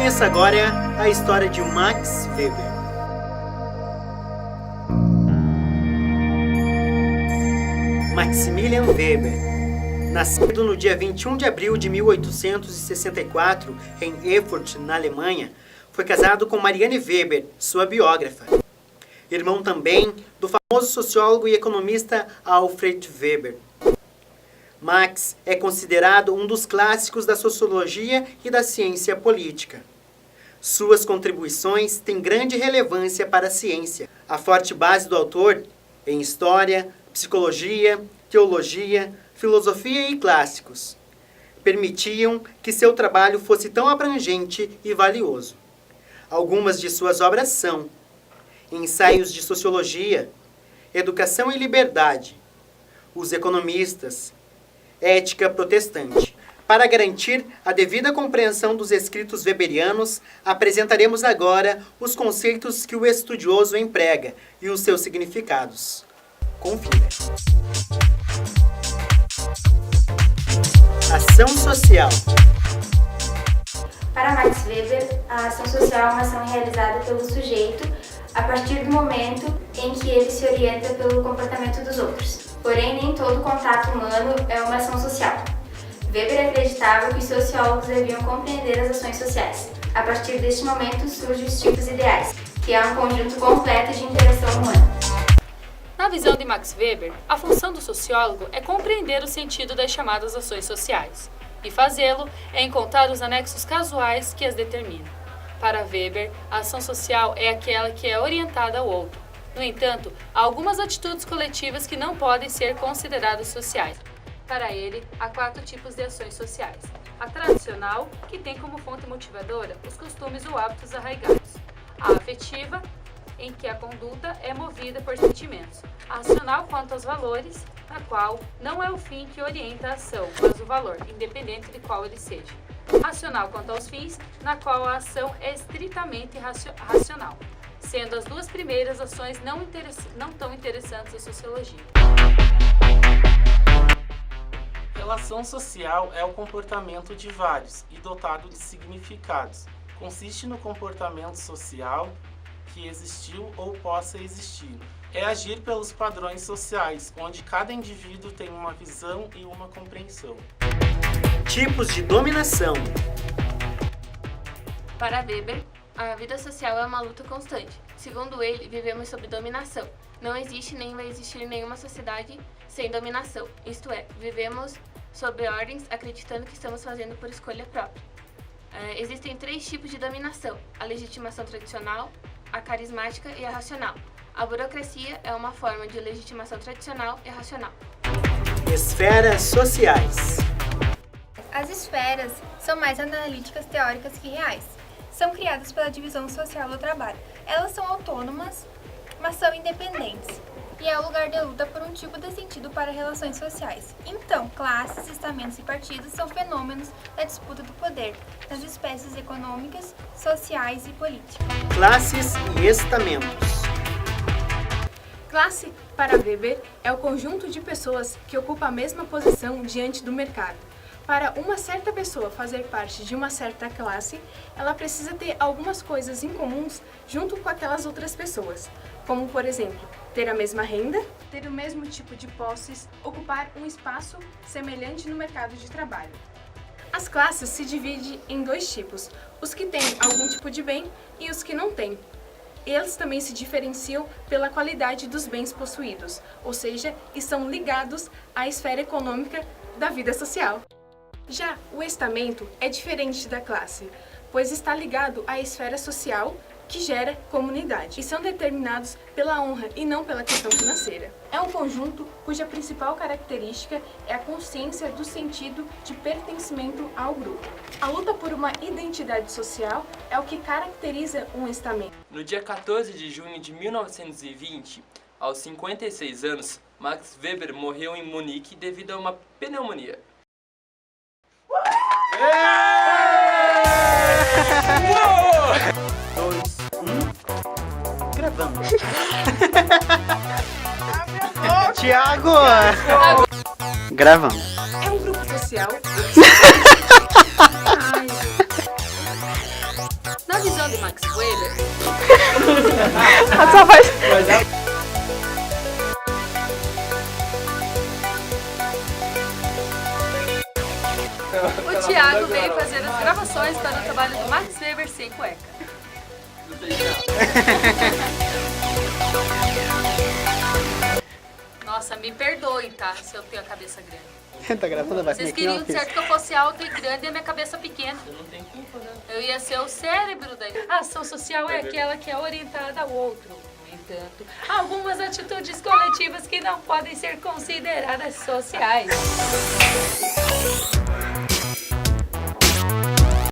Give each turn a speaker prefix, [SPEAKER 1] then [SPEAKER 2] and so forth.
[SPEAKER 1] Conheça agora a história de Max Weber. Maximilian Weber, nascido no dia 21 de abril de 1864 em Erfurt, na Alemanha, foi casado com Marianne Weber, sua biógrafa. Irmão também do famoso sociólogo e economista Alfred Weber. Max é considerado um dos clássicos da sociologia e da ciência política. Suas contribuições têm grande relevância para a ciência. A forte base do autor em história, psicologia, teologia, filosofia e clássicos permitiam que seu trabalho fosse tão abrangente e valioso. Algumas de suas obras são Ensaios de Sociologia, Educação e Liberdade, Os Economistas, Ética Protestante. Para garantir a devida compreensão dos escritos weberianos, apresentaremos agora os conceitos que o estudioso emprega e os seus significados. Confira. Ação social.
[SPEAKER 2] Para Max Weber, a ação social é uma ação realizada pelo sujeito a partir do momento em que ele se orienta pelo comportamento dos outros. Porém, nem todo contato humano é uma ação social. Weber acreditava que os sociólogos deviam compreender as ações sociais. A partir deste momento surgem os tipos ideais, que é um conjunto completo de interação humana.
[SPEAKER 3] Na visão de Max Weber, a função do sociólogo é compreender o sentido das chamadas ações sociais, e fazê-lo é encontrar os anexos casuais que as determinam. Para Weber, a ação social é aquela que é orientada ao outro. No entanto, há algumas atitudes coletivas que não podem ser consideradas sociais. Para ele, há 4 tipos de ações sociais. A tradicional, que tem como fonte motivadora os costumes ou hábitos arraigados. A afetiva, em que a conduta é movida por sentimentos. A racional quanto aos valores, na qual não é o fim que orienta a ação, mas o valor, independente de qual ele seja. Racional quanto aos fins, na qual a ação é estritamente racional, sendo as duas primeiras ações não tão interessantes à sociologia.
[SPEAKER 4] Relação social é o comportamento de vários e dotado de significados. Consiste no comportamento social que existiu ou possa existir. É agir pelos padrões sociais, onde cada indivíduo tem uma visão e uma compreensão.
[SPEAKER 1] Tipos de dominação.
[SPEAKER 5] Para Weber, a vida social é uma luta constante. Segundo ele, vivemos sob dominação. Não existe nem vai existir nenhuma sociedade sem dominação. Isto é, vivemos sob ordens acreditando que estamos fazendo por escolha própria. Existem 3 tipos de dominação: a legitimação tradicional, a carismática e a racional. A burocracia é uma forma de legitimação tradicional e racional.
[SPEAKER 1] Esferas sociais.
[SPEAKER 6] As esferas são mais analíticas, teóricas que reais. São criadas pela divisão social do trabalho. Elas são autônomas, mas são independentes. E é o lugar de luta por um tipo de sentido para relações sociais. Então, classes, estamentos e partidos são fenômenos da disputa do poder nas espécies econômicas, sociais e políticas.
[SPEAKER 1] Classes e estamentos.
[SPEAKER 7] Classe, para Weber, é o conjunto de pessoas que ocupa a mesma posição diante do mercado. Para uma certa pessoa fazer parte de uma certa classe, ela precisa ter algumas coisas em comuns junto com aquelas outras pessoas, como, por exemplo, ter a mesma renda, ter o mesmo tipo de posses, ocupar um espaço semelhante no mercado de trabalho. As classes se dividem em 2 tipos, os que têm algum tipo de bem e os que não têm. Eles também se diferenciam pela qualidade dos bens possuídos, ou seja, estão ligados à esfera econômica da vida social. Já o estamento é diferente da classe, pois está ligado à esfera social que gera comunidade, e são determinados pela honra e não pela questão financeira. É um conjunto cuja principal característica é a consciência do sentido de pertencimento ao grupo. A luta por uma identidade social é o que caracteriza um estamento.
[SPEAKER 8] No dia 14 de junho de 1920, aos 56 anos, Max Weber morreu em Munique devido a uma pneumonia.
[SPEAKER 1] Gravando. Tiago! Gravando.
[SPEAKER 7] É um grupo social. Ai,
[SPEAKER 3] O Thiago veio fazer as gravações para o trabalho do Max Weber sem cueca. Nossa, me perdoem, tá? Se eu tenho a cabeça grande.
[SPEAKER 1] Tá gravando, vai
[SPEAKER 3] Vocês queriam certo que eu fosse alta e grande e a minha cabeça pequena.
[SPEAKER 8] Você não tem culpa, né?
[SPEAKER 3] Eu ia ser o cérebro da... A ação social é aquela que é orientada ao outro. No entanto, há algumas atitudes coletivas que não podem ser consideradas sociais.